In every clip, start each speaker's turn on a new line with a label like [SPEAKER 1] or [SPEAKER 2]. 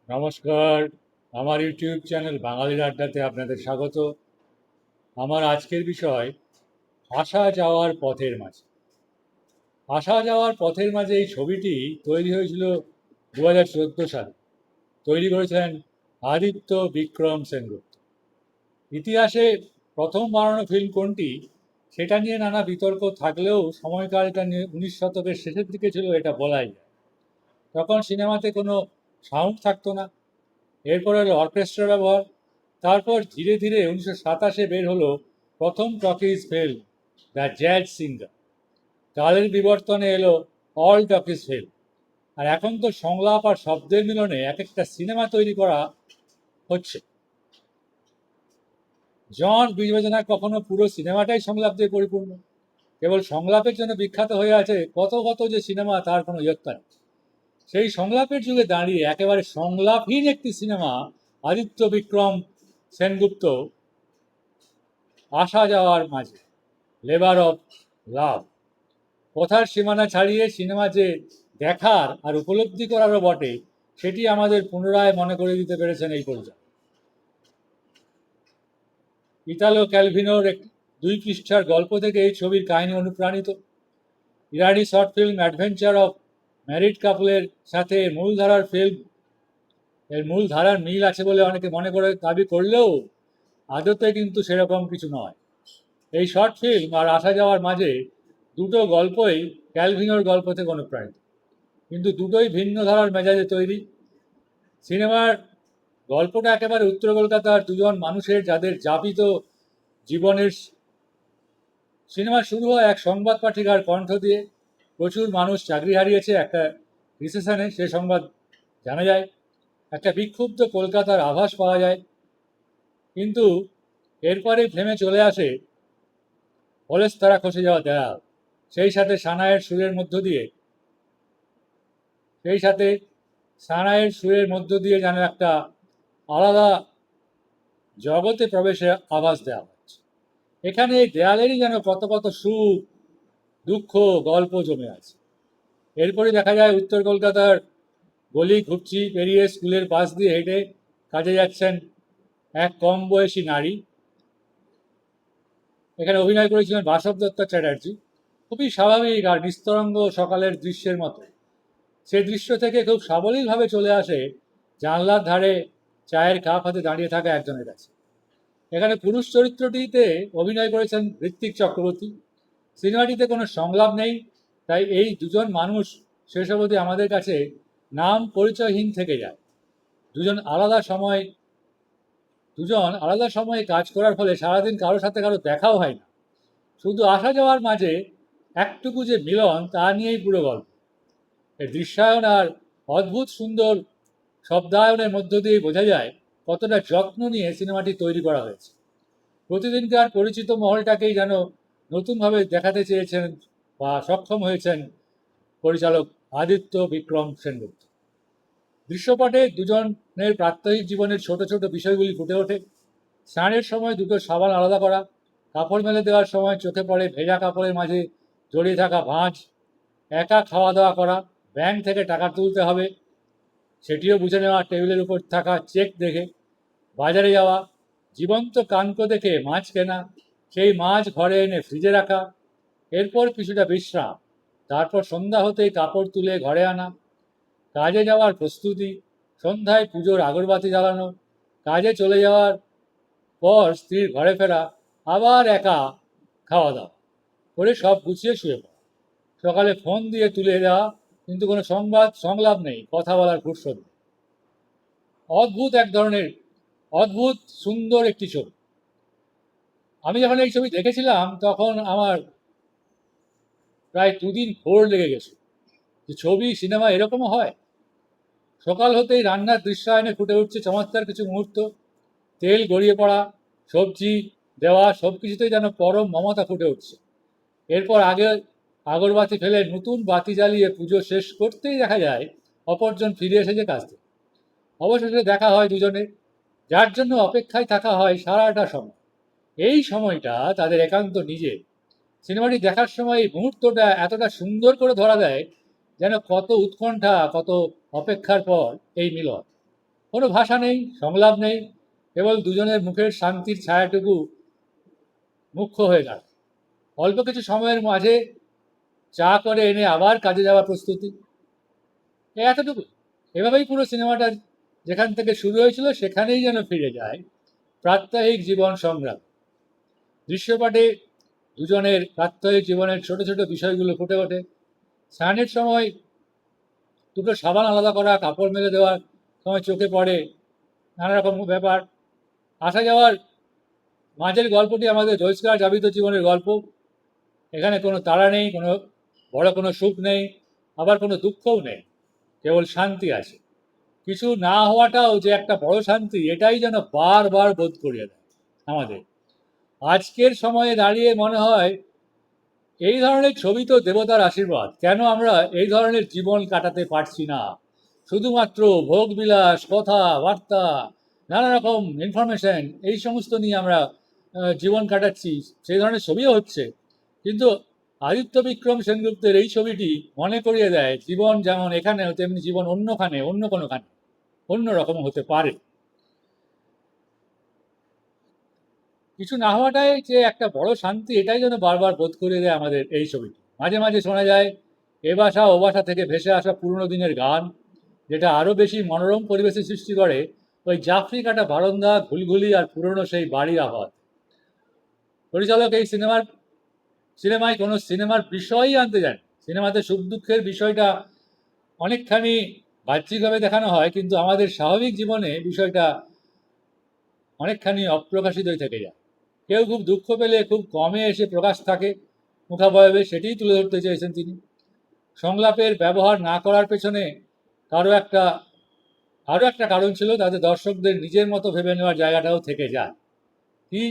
[SPEAKER 1] নমস্কার। আমার YouTube channel বাঙালির আড্ডাতে আপনাদের স্বাগত। আমার আজকের বিষয় আসা যাওয়ার পথের মাঝে। আসা যাওয়ার পথের মাঝে এই ছবিটি তৈরি হয়েছিল 2014 সালে। তৈরি করেছিলেন আদিত্য বিক্রম সেনগুপ্ত। ইতিহাসে প্রথম বানানো ফিল্ম কোনটি সেটা নিয়ে নানা বিতর্ক থাকলেও সময়কালটা নিয়ে 19 শতকের শেষের দিকে ছিল, এটা বলাই যায়। তখন সিনেমাতে কোনো সাউন্ড থাকতো না, এরপর হলো অর্কেস্ট্রার ব্যবহার। তারপর ধীরে ধীরে 1927 বের হলো প্রথম talkies film the jazz singer. কালের বিবর্তনে এলো অল টকিজ ফিল্ম। আর এখন তো সংলাপ আর শব্দের মিলনে এক একটা সিনেমা তৈরি করা হচ্ছে। জন বিবেচনা কখনো পুরো সিনেমাটাই সংলাপ দিয়ে পরিপূর্ণ, কেবল সংলাপের জন্য বিখ্যাত হয়ে আছে কত কত যে সিনেমা, তার কোনো ইয়ত্তা নেই। সেই সংলাপের যুগে দাঁড়িয়ে একেবারে সংলাপহীন একটি সিনেমা আদিত্য বিক্রম সেনগুপ্ত আসা যাওয়ার মাঝে, লেবার অফ লাভ। কথার সীমানা ছাড়িয়ে সিনেমা যে দেখার আর উপলব্ধি করারও বটে, সেটি আমাদের পুনরায় মনে করে দিতে পেরেছেন এই পরিচালক। ইতালো ক্যালভিনোর এক 2 পৃষ্ঠার গল্প থেকে এই ছবির কাহিনী অনুপ্রাণিত। ইরানি short film adventure of married কাপলের সাথে এর মূল ধারার মিল আছে বলে অনেকে মনে করে দাবি করলেও আদতে কিন্তু সেরকম কিছু নয়। এই শর্ট ফিল্ম আর আসা যাওয়ার মাঝে দুটো গল্পই ক্যালভিনোর গল্প থেকে অনুপ্রাণিত, কিন্তু দুটোই ভিন্ন ধারার মেজাজে তৈরি। সিনেমার গল্পটা একেবারে উত্তর কলকাতার দুজন মানুষের, যাদের যাপিত জীবনের। সিনেমা শুরু হয় এক সংবাদ পাঠিকার কণ্ঠ দিয়ে। প্রচুর মানুষ চাকরি হারিয়েছে একটা রিসেশনে, সে সংবাদ জানা যায়। একটা বিক্ষুব্ধ কলকাতার আভাস পাওয়া যায়, কিন্তু এরপরে থেমে চলে আসে হলেস্তারা খসে যাওয়া দেয়াল। সেই সাথে সানায়ের সুরের মধ্য দিয়ে যেন একটা আলাদা জগতে প্রবেশের আভাস দেওয়া হচ্ছে। এখানে এই দেয়ালেরই যেন কত কত সুখ, দুঃখ, গল্প জমে আছে। এরপরে দেখা যায় উত্তর কলকাতার গলি ঘুপচি পেরিয়ে স্কুলের পাশ দিয়ে হেঁটে কাজে যাচ্ছেন এক কম বয়সী নারী। এখানে অভিনয় করেছিলেন বাসব দত্ত চ্যাটার্জি। খুবই স্বাভাবিক আর নিস্তরঙ্গ সকালের দৃশ্যের মতো সে দৃশ্য থেকে খুব সাবলীলভাবে চলে আসে জানলার ধারে চায়ের কাপ হাতে দাঁড়িয়ে থাকা একজনের কাছে। এখানে পুরুষ চরিত্রটিতে অভিনয় করেছেন ঋত্বিক চক্রবর্তী। সিনেমাটিতে কোনো সংলাপ নেই, তাই এই দুজন মানুষ শেষ অবধি আমাদের কাছে নাম পরিচয়হীন থেকে যায়। দুজন আলাদা সময়ে কাজ করার ফলে সারাদিন কারোর সাথে কারো দেখাও হয় না। শুধু আসা যাওয়ার মাঝে একটুকু যে মিলন, তা নিয়েই পুরো গল্প। এর দৃশ্যায়ন আর অদ্ভুত সুন্দর শব্দায়নের মধ্য দিয়ে বোঝা যায় কতটা যত্ন নিয়ে সিনেমাটি তৈরি করা হয়েছে। প্রতিদিনকার পরিচিত মহলটাকেই যেন নতুনভাবে দেখাতে চেয়েছেন বা সক্ষম হয়েছেন পরিচালক আদিত্য বিক্রম সেনগুপ্ত। দৃশ্যপটে দুজনের প্রাত্যহিক জীবনের ছোট ছোট বিষয়গুলি ফুটে ওঠে। স্নানের সময় দুটো সাবান আলাদা করা, কাপড় মেলে দেওয়ার সময় চোখে পড়ে ভেজা কাপড়ের মাঝে জড়িয়ে থাকা ভাঁজ, একা খাওয়া দাওয়া করা, ব্যাংক থেকে টাকা তুলতে হবে সেটিও বুঝে নেওয়া টেবিলের উপর থাকা চেক দেখে, বাজারে যাওয়া, জীবন্ত কানকো দেখে মাছ কেনা, সেই মাছ ঘরে এনে ফ্রিজে রাখা, এরপর কিছুটা বিশ্রাম, তারপর সন্ধ্যা হতেই কাপড় তুলে ঘরে আনা, কাজে যাওয়ার প্রস্তুতি, সন্ধ্যায় পুজোর আগরবাতি জ্বালানো, কাজে চলে যাওয়ার পর স্ত্রীর ঘরে ফেরা, আবার একা খাওয়া দাওয়া করে সব গুছিয়ে শুয়ে পড়া, সকালে ফোন দিয়ে তুলে দেওয়া, কিন্তু কোনো সংলাপ নেই, কথা বলার ফুরসত নেই। অদ্ভুত সুন্দর একটি ছবি। আমি যখন এই ছবি দেখেছিলাম তখন আমার প্রায় 2 দিন ঘোর লেগে গেছে যে ছবি সিনেমা এরকমও হয়। সকাল হতেই রান্নার দৃশ্যায়নে ফুটে উঠছে চমৎকার কিছু মুহূর্ত। তেল গড়িয়ে পড়া, সবজি দেওয়া, সবকিছুতেই যেন পরম মমতা ফুটে উঠছে। এরপর আগরবাতি ফেলে নতুন বাতি জ্বালিয়ে পুজো শেষ করতেই দেখা যায় অপরজন ফিরে এসেছে কাজ থেকে। অবশেষে দেখা হয় দুজনের, যার জন্য অপেক্ষায় থাকা হয় সারাটা সময়। এই সময়টা তাদের একান্ত নিজের। সিনেমাটি দেখার সময় এই মুহূর্তটা এতটা সুন্দর করে ধরা দেয় যেন কত উৎকণ্ঠা, কত অপেক্ষার পর এই মিলন। কোনো ভাষা নেই, সংলাপ নেই, কেবল দুজনের মুখের শান্তির ছায়াটুকু মুখ্য হয়ে গেল। অল্প কিছু সময়ের মাঝে চা করে এনে আবার কাজে যাওয়ার প্রস্তুতি, এতটুকু। এভাবেই পুরো সিনেমাটা যেখান থেকে শুরু হয়েছিল সেখানেই যেন ফিরে যায় প্রাত্যহিক জীবন সংগ্রাম। দৃশ্যপটে দুজনের প্রাত্যহিক জীবনের ছোট ছোট বিষয়গুলো ফুটে ওঠে। স্নানের সময় দুটো সাবান আলাদা করা, কাপড় মেলে দেওয়ার সময় চোখে পড়ে নানা রকম ব্যাপার। আসা যাওয়ার মাঝের গল্পটি আমাদের রোজকার যাবিত জীবনের গল্প। এখানে কোনো তাড়া নেই, কোনো বড় কোনো সুখ নেই, আবার কোনো দুঃখও নেই, কেবল শান্তি আছে। কিছু না হওয়াটাও যে একটা বড় শান্তি, এটাই যেন বারবার বোধ করিয়ে দেয় আমাদের। আজকের সময়ে দাঁড়িয়ে মনে হয় এই ধরনের ছবি তো দেবতার আশীর্বাদ। কেন আমরা এই ধরনের জীবন কাটাতে পারছি না? শুধুমাত্র ভোগ বিলাস, কথা বার্তা, নানা রকম ইনফরমেশন, এই সমস্ত নিয়ে আমরা জীবন কাটাচ্ছি। সেই ধরনের ছবিও হচ্ছে, কিন্তু আদিত্য বিক্রম সেনগুপ্তের এই ছবিটি মনে করিয়ে দেয় জীবন যেমন এখানে তেমনি জীবন অন্যখানে, অন্য কোনোখানে অন্য রকম হতে পারে। কিছু না হওয়াটাই যে একটা বড় শান্তি, এটাই যেন বারবার বোধ করিয়ে দেয় আমাদের এই ছবিটি। মাঝে মাঝে শোনা যায় এ ভাষা ও ভাষা থেকে ভেসে আসা পুরনো দিনের গান, যেটা আরও বেশি মনোরম পরিবেশের সৃষ্টি করে ওই জাফরি কাটা বারান্দা, ঘুলঘুলি আর পুরনো সেই বাড়ির আওয়াজ। পরিচালক এই সিনেমায় কোনো সিনেমার বিষয়ই আনতে যান। সিনেমাতে সুখ দুঃখের বিষয়টা অনেকখানি বাহ্যিকভাবে দেখানো হয়, কিন্তু আমাদের স্বাভাবিক জীবনে বিষয়টা অনেকখানি অপ্রকাশিতই থেকে যায়। কেউ খুব দুঃখ পেলে খুব কমে এসে প্রকাশ থাকে মুখাবয়বে, সেটিই তুলে ধরতে চেয়েছেন তিনি। সংলাপের ব্যবহার না করার পেছনে আরও একটা কারণ ছিল, তাতে দর্শকদের নিজের মতো ভেবে নেওয়ার জায়গাটাও থেকে যায়। কি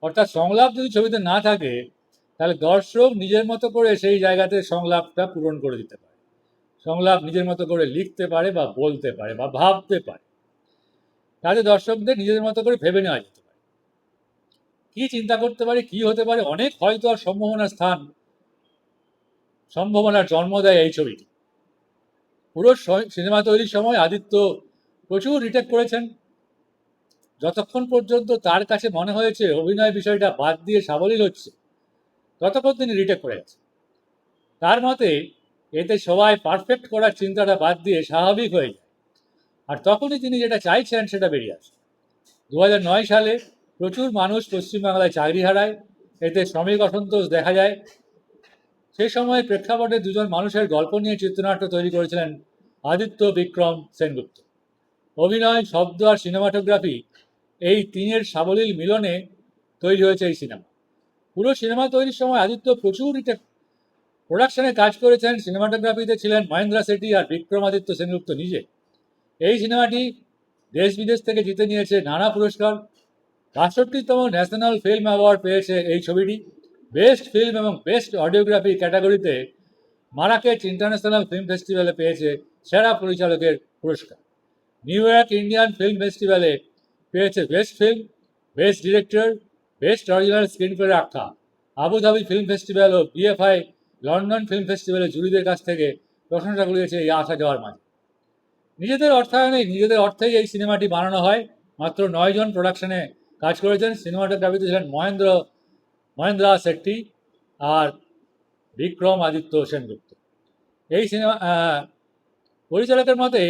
[SPEAKER 1] অর্থাৎ সংলাপ যদি ছবিতে না থাকে, তাহলে দর্শক নিজের মতো করে সেই জায়গাতে সংলাপটা পূরণ করে দিতে পারে। সংলাপ নিজের মতো করে লিখতে পারে বা বলতে পারে বা ভাবতে পারে, তাতে দর্শকদের নিজের মতো করে ভেবে নেওয়া যেতে পারে। কি চিন্তা করতে পারে, কি হতে পারে, অনেক হয়তো আর সম্ভাবনার জন্ম দেয় এই ছবিটি। পুরো সিনেমা তৈরির সময় আদিত্য প্রচুর রিটেক করেছেন। যতক্ষণ পর্যন্ত তার কাছে মনে হয়েছে অভিনয় বিষয়টা বাদ দিয়ে সাবলীল হচ্ছে, ততক্ষণ তিনি রিটেক করে গেছেন। তার মতে এতে সবাই পারফেক্ট করার চিন্তাটা বাদ দিয়ে স্বাভাবিক হয়ে যায়, আর তখনই তিনি যেটা চাইছেন সেটা বেরিয়ে আসে। 2009 সালে প্রচুর মানুষ পশ্চিমবাংলায় চাকরি হারায়, এতে শ্রমিক অসন্তোষ দেখা যায়। সেই সময় প্রেক্ষাপটে দুজন মানুষের গল্প নিয়ে চিত্রনাট্য তৈরি করেছিলেন আদিত্য বিক্রম সেনগুপ্ত। অভিনয়, শব্দ আর সিনেমাটোগ্রাফি, এই তিনের সাবলীল মিলনে তৈরি হয়েছে এই সিনেমা। পুরো সিনেমা তৈরির সময় আদিত্য প্রচুর প্রোডাকশনে কাজ করেছেন। সিনেমাটোগ্রাফিতে ছিলেন মহেন্দ্র সেঠি আর বিক্রমাদিত্য সেনগুপ্ত নিজে। এই সিনেমাটি দেশ বিদেশ থেকে জিতে নিয়েছে নানা পুরস্কার। ৬২তম ন্যাশনাল ফিল্ম অ্যাওয়ার্ড পেয়েছে এই ছবিটি। বেস্ট ফিল্ম এবং বেস্ট অডিওগ্রাফি ক্যাটাগরিতে মারাকেচ ইন্টারন্যাশনাল ফিল্ম ফেস্টিভ্যালে পেয়েছে সেরা পরিচালকের পুরস্কার। নিউ ইয়র্ক ইন্ডিয়ান ফিল্ম ফেস্টিভ্যালে পেয়েছে best film, best director, best original screenplay আখ্যা। আবুধাবি ফিল্ম ফেস্টিভ্যাল ও বিএফআই লন্ডন ফিল্ম ফেস্টিভ্যালে জুরিদের কাছ থেকে প্রশংসা কুড়িয়েছে এই আসা যাওয়ার মাঝে। নিজেদের অর্থেই এই সিনেমাটি বানানো হয়। মাত্র 9 জন প্রোডাকশনে কাজ করেছেন। সিনেমাটোগ্রাফিতে ছিলেন মহেন্দ্র সেট্টি আর বিক্রম আদিত্য সেনগুপ্ত। এই সিনেমা পরিচালকের মতে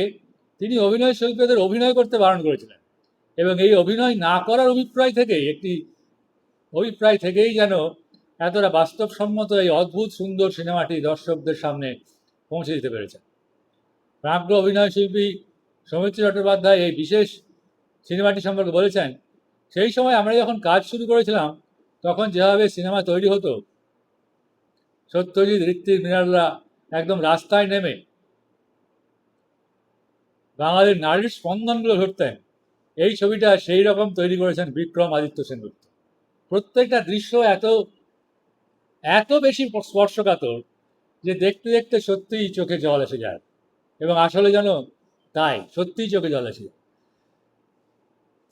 [SPEAKER 1] তিনি অভিনয় শিল্পীদের অভিনয় করতে বারণ করেছিলেন, এবং এই অভিনয় না করার অভিপ্রায় থেকেই যেন এতটা বাস্তবসম্মত এই অদ্ভুত সুন্দর সিনেমাটি দর্শকদের সামনে পৌঁছে দিতে পেরেছেন। প্রাজ্ঞ অভিনয় শিল্পী সৌমিত্র চট্টোপাধ্যায় এই বিশেষ সিনেমাটি সম্পর্কে বলেছেন, সেই সময় আমরা যখন কাজ শুরু করেছিলাম তখন যেভাবে সিনেমা তৈরি হতো, সত্যজিৎ, ঋত্বিক, মৃণালরা একদম রাস্তায় নেমে বাঙালির নারীর স্পন্দনগুলো ধরতেন। এই ছবিটা সেই রকম তৈরি করেছেন বিক্রম আদিত্য সেনগুপ্ত। প্রত্যেকটা দৃশ্য এত বেশি স্পর্শকাতর যে দেখতে দেখতে সত্যিই চোখে জল এসে যায়, এবং আসলে যেন তাই, সত্যিই চোখে জল এসে যায়।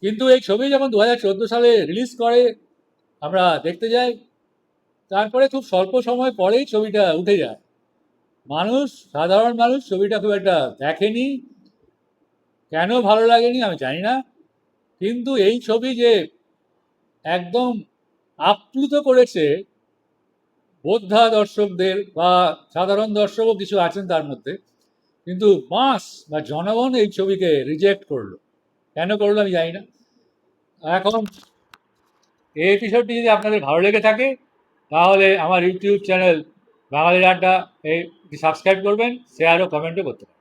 [SPEAKER 1] কিন্তু এই ছবি যখন 2014 সালে রিলিজ করে আমরা দেখতে যাই, তারপরে খুব স্বল্প সময় পরেই ছবিটা উঠে যায়। সাধারণ মানুষ ছবিটা খুব একটা দেখেনি, কেন ভালো লাগেনি আমি জানি না, কিন্তু এই ছবি যে একদম আপ্লুত করেছে বোদ্ধা দর্শকদের, বা সাধারণ দর্শকও কিছু আছেন তার মধ্যে, কিন্তু মাস বা জনগণ এই ছবিকে রিজেক্ট করলো। কেন করলো আমি জানি না। এখন এই এপিসোডটি যদি আপনাদের ভালো লেগে থাকে তাহলে আমার ইউটিউব চ্যানেল বাঙালির আড্ডা এই সাবস্ক্রাইব করবেন, শেয়ার ও কমেন্টও করতে পারেন।